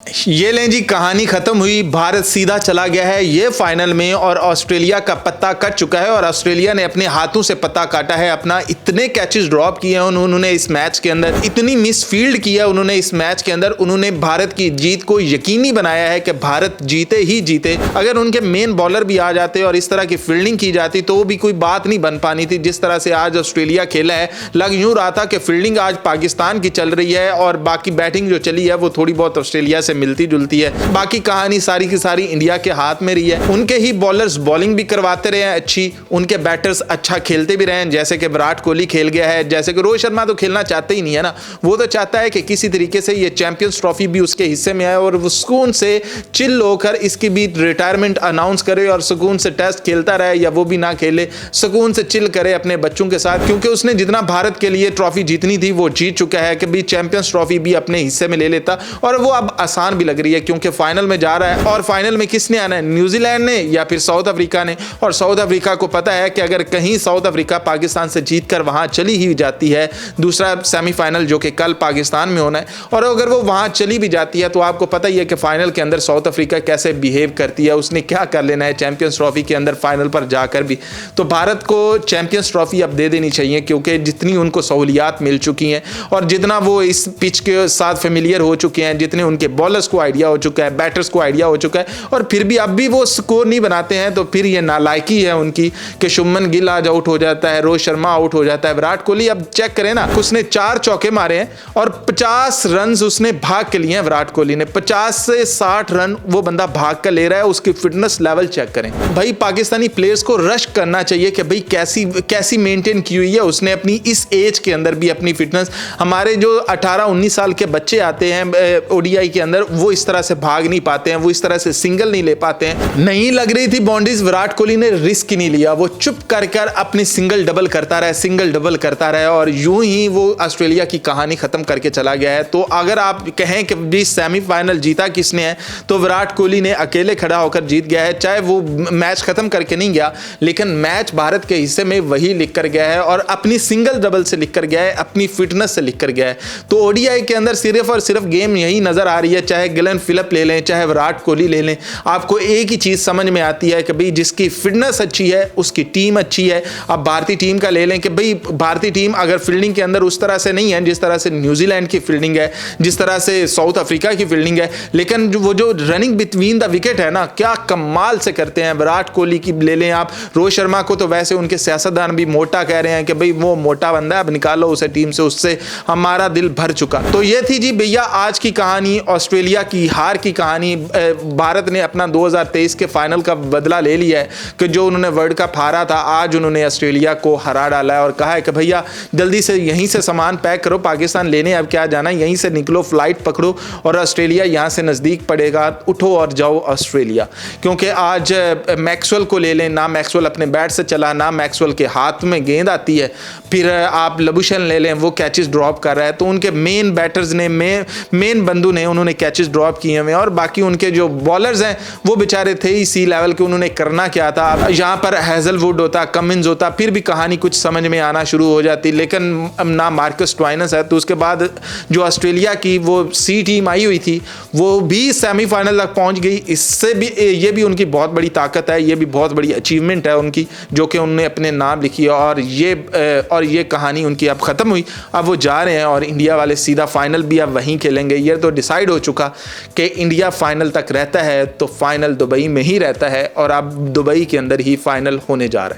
ये लें जी, कहानी खत्म हुई। भारत सीधा चला गया है ये फाइनल में और ऑस्ट्रेलिया का पत्ता कट चुका है और ऑस्ट्रेलिया ने अपने हाथों से पत्ता काटा है अपना। इतने कैचेस ड्रॉप किए हैं उन्होंने इस मैच के अंदर, इतनी मिस फील्ड किया उन्होंने इस मैच के अंदर। उन्होंने भारत की जीत को यकीनी बनाया है कि भारत जीते ही जीते। अगर उनके मेन बॉलर भी आ जाते और इस तरह की फील्डिंग की जाती तो वो भी कोई बात नहीं बन पानी थी। जिस तरह से आज ऑस्ट्रेलिया खेला है, लग यूं रहा था कि फील्डिंग आज पाकिस्तान की चल रही है और बाकी बैटिंग जो चली है वो थोड़ी बहुत ऑस्ट्रेलिया से मिलती जुलती है। बाकी कहानी सारी की सारी इंडिया के हाथ में रही है। उनके ही बॉलर्स बॉलिंग भी करवाते रहे हैं अच्छी, उनके बैटर्स अच्छा खेलते भी रहे हैं। जैसे कि विराट कोहली खेल गया है, जैसे कि रोहित शर्मा तो खेलना चाहते ही नहीं है ना, वो तो चाहता है कि किसी तरीके से ये चैंपियंस ट्रॉफी भी उसके हिस्से में आए और वो सुकून से चिल होकर इसकी भी रिटायरमेंट अनाउंस करे और सुकून से टेस्ट खेलता रहे या वो भी ना खेले, सुकून से चिल करे अपने बच्चों के साथ। क्योंकि उसने जितना भारत के लिए ट्रॉफी जीतनी थी वो जीत चुका है कि भी चैंपियंस ट्रॉफी भी अपने हिस्से में ले लेता। और वो अब आसान भी लग रही है क्योंकि फाइनल में जा रहा है और फाइनल में किसने आना है, न्यूजीलैंड ने या फिर साउथ अफ्रीका ने। और साउथ अफ्रीका को पता है कि अगर कहीं साउथ अफ्रीका पाकिस्तान से जीतकर वहां चली ही जाती है, दूसरा सेमीफाइनल जो कि कल पाकिस्तान में होना है, और अगर वो वहां चली भी जाती है तो आपको पता ही है कि फाइनल के अंदर साउथ अफ्रीका कैसे बिहेव करती है, उसने क्या कर लेना है चैंपियंस ट्रॉफी के अंदर फाइनल पर जाकर भी। तो भारत को चैंपियंस ट्रॉफी अब दे देनी चाहिए क्योंकि जितनी उनको सहूलियात मिल चुकी हैं और जितना वो इस पिच के साथ फेमिलियर हो चुके हैं, जितने उनके बॉलर्स को आइडिया हो चुका है, बैटर्स को आइडिया हो चुका है, और फिर भी अब भी वो स्कोर नहीं बनाते हैं तो फिर ये नालायकी है उनकी कि शुभमन गिल आज आउट हो जाता है, रोहित शर्मा आउट हो जाता है, विराट कोहली अब चेक करें ना, उसने 4 चौके मारे हैं और 50 रन उसने भाग के लिए हैं। विराट कोहली ने 50 से 60 रन वो बंदा भाग कर ले रहा है। उसकी फिटनेस लेवल चेक करें भाई। पाकिस्तानी प्लेयर्स को रश करना चाहिए कि भाई कैसी मेंटेन की हुई है उसने अपनी इस एज के अंदर भी अपनी फिटनेस। हमारे जो 18-19 साल के बच्चे आते हैं ओडीआई के अंदर वो इस तरह से भाग नहीं पाते हैं, वो इस तरह से सिंगल नहीं ले पाते हैं। नहीं लग रही थी बाउंड्रीज, विराट कोहली ने रिस्क ही नहीं लिया, वो चुप कर अपनी सिंगल डबल करता रहा, सिंगल डबल करता रहा और यूं ही वो ऑस्ट्रेलिया की कहानी खत्म करके चला गया है। तो अगर आप कहें कि भी सेमीफाइनल जीता किसने है तो विराट कोहली ने अकेले खड़ा होकर जीत गया है। चाहे वो मैच खत्म करके नहीं गया लेकिन मैच भारत के हिस्से में वही लिख कर गया है और अपनी सिंगल डबल से लिख कर गया है, अपनी फिटनेस से लिख कर गया है। तो ओडीआई के अंदर सिर्फ और सिर्फ गेम यही नजर आ रही है, चाहे गिलेन फिलिप ले लें चाहे विराट कोहली ले लें, आपको एक ही चीज समझ में आती है कि भाई जिसकी फिटनेस अच्छी है उसकी टीम अच्छी है। अब भारतीय टीम का ले लें कि भाई भारतीय टीम अगर फील्डिंग के अंदर उस तरह से नहीं है जिस तरह से न्यूजीलैंड की फील्डिंग है, जिस तरह से साउथ अफ्रीका की फील्डिंग है, लेकिन वो जो रनिंग बिटवीन द विकेट है ना, क्या कमाल से करते हैं। विराट कोहली की ले लें आप, रोहित शर्मा को तो वैसे उनके सियासतदान भी मोटा कह रहे हैं कि भाई वो मोटा बंदा है, अब निकालो उसे टीम से, उससे हमारा दिल भर चुका। तो ये थी जी भैया आज की कहानी, ऑस्ट्रेलिया की हार की कहानी। भारत ने अपना 2023 के फाइनल का बदला ले लिया है कि जो उन्होंने वर्ल्ड कप हारा था आज उन्होंने ऑस्ट्रेलिया को हरा डाला है और कहा है कि भैया जल्दी से यहीं से सामान पैक करो, पाकिस्तान लेने अब क्या जाना, यहीं से निकलो, फ्लाइट पकड़ो और ऑस्ट्रेलिया यहाँ से नज़दीक पड़ेगा, उठो और जाओ ऑस्ट्रेलिया। क्योंकि आज मैक्सवेल को ले लें, ना मैक्सवेल अपने बैट से चला, ना मैक्सवेल के हाथ में गेंद आती है। फिर आप लबुशेन ले लें, वो कैचेस ड्रॉप कर रहा है। तो उनके मेन बैटर्स ने मेन बंदू ने उन्होंने कैचेस ड्रॉप किए हुए और बाकी उनके जो बॉलर्स हैं वो बेचारे थे ही सी लेवल के, उन्होंने करना क्या था। यहाँ पर हैजलवुड होता, कमिंस होता, फिर भी कहानी कुछ समझ में आना शुरू हो जाती। लेकिन ना मार्कस ट्वाइनस है तो उसके बाद जो ऑस्ट्रेलिया की वो सी टीम आई हुई थी वो भी सेमीफाइनल तक पहुंच गई। इससे भी ये भी उनकी बहुत बड़ी ताकत है, ये भी बहुत बड़ी अचीवमेंट है उनकी जो कि उन्होंने अपने नाम लिखी है। और ये कहानी उनकी अब ख़त्म हुई, अब वो जा रहे हैं और इंडिया वाले सीधा फाइनल भी अब वहीं खेलेंगे। ये तो डिसाइड हो चुका कि इंडिया फाइनल तक रहता है तो फाइनल दुबई में ही रहता है और अब दुबई के अंदर ही फाइनल होने जा रहा है।